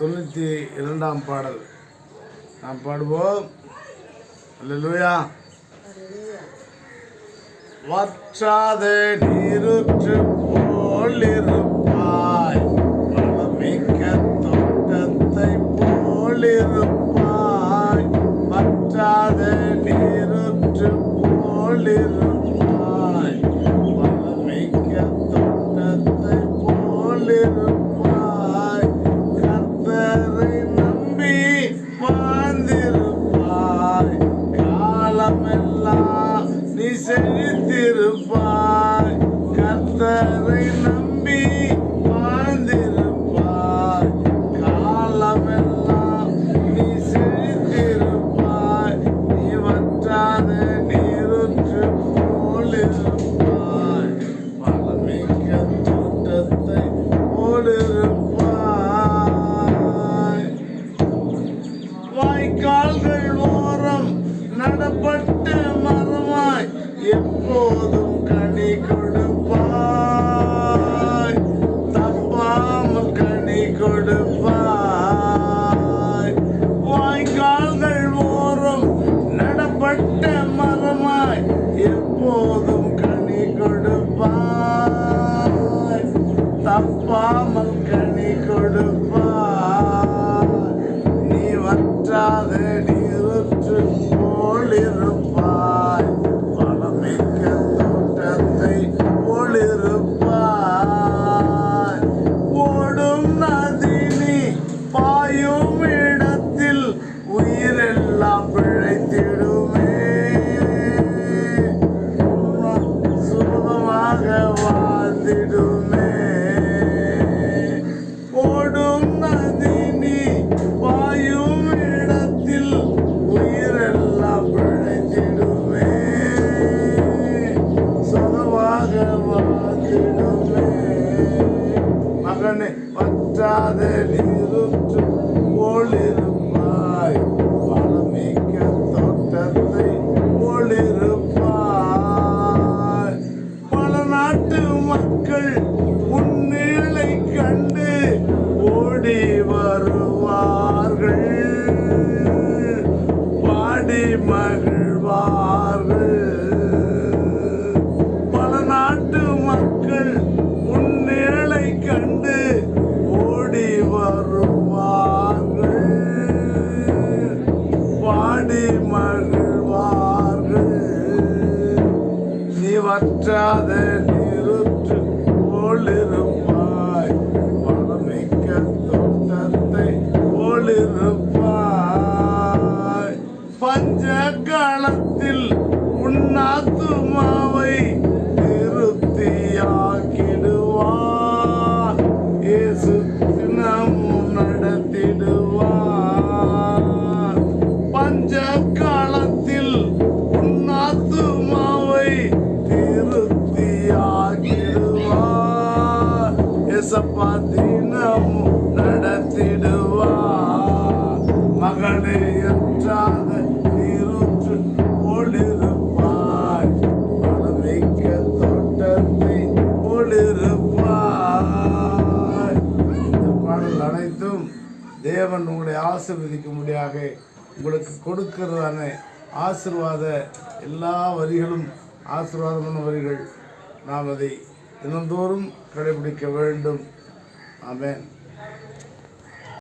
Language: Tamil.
92ஆம் பாடல் நாம் பாடுவோம். அல்லேலூயா. வற்றாத நீருற்று போலிருப்பாய், வளமிக்க தோட்டத்தை போலிருப்பாய். வற்றாத நீருற்று போலிருப்பாய், வளமிக்க தோட்டத்தை போலிருப்பாய். கர்த்தரை நம்பி வாழ்ந்திருப்பாய், காலமெல்லாம் நீ செழித்திருப்பாய். கர்த்தரை நம்பி வாழ்ந்திருப்பாய், காலமெல்லாம் நீ செழித்திருப்பாய். நீ வற்றாத நீருற்று போலிருப்பாய், வளமிக்க தோட்டத்தை போலிருப்பாய். வாய்க்கால்கள் ஓரம் நடப்பட்டு மரமாய் எப்போதும் கனி கொடுப்பாய், தப்பாமல் கனி கொடுப்பாய். வாய்க்கால்கள் ஓரம் நடப்பட்ட மரமாய் எப்போதும் கனி கொடுப்பாய், தப்பாமல் கனி கொடுப்பாய். நீ வற்றாத நீருற்று போலிருப்பாய், வளமிக்க தோட்டத்தை போலிருப்பாய். ஓடும் நதி நீ பாயும் இடத்தில் உயிரெல்லாம் பிழைத்திடுமே, சுகமாக வாழ்ந்திடுமே. ஓடும் நதி நீ பாயும் இடத்தில் உயிரெல்லாம் பிழைத்திடுமே, சுகமாக வாழ்ந்திடுமே. மகனே, வற்றாத நீருற்று போலிருப்பாய், வளமிக்க தோட்டத்தை போலிருப்பாய். பல நாட்டு மக்கள் உன்னிலை கண்டு ஓடி வருவார்கள், பாடி மகிழ்வார்கள். பல நாட்டு மக்கள் உன்னிலை கண்டு ஓடி வருவார்கள், பாடி மகிழ்வார்கள். நீ வற்றாத நீருற்று போலிருப்பாய், வளமிக்க தோட்டத்தை போலிருப்பாய். பஞ்ச காலத்தில் உன்னாத்துமாவை திருப்தியாக்கிடுவார், இயேசு தினமும் நடத்திடுவார். பஞ்ச காலத்தில் உன்னாத்துமாவை திருப்தியாக்கிடுவார், இயேசப்பா தினமும் நடத்திடுவார். மகனே, வற்றாத நீருற்று போலிருப்பாய், வளமிக்க தோட்டத்தை போலிருப்பாய். இந்த பாடல் அனைத்தும் தேவன் உங்களை ஆசீர்வதிக்கும்படியாக உங்களுக்கு கொடுக்கிறதான ஆசீர்வாத எல்லா வரிகளும் ஆசீர்வாதமான வரிகள். நாம் அதை தினந்தோறும் கடைபிடிக்க வேண்டும். ஆமென்.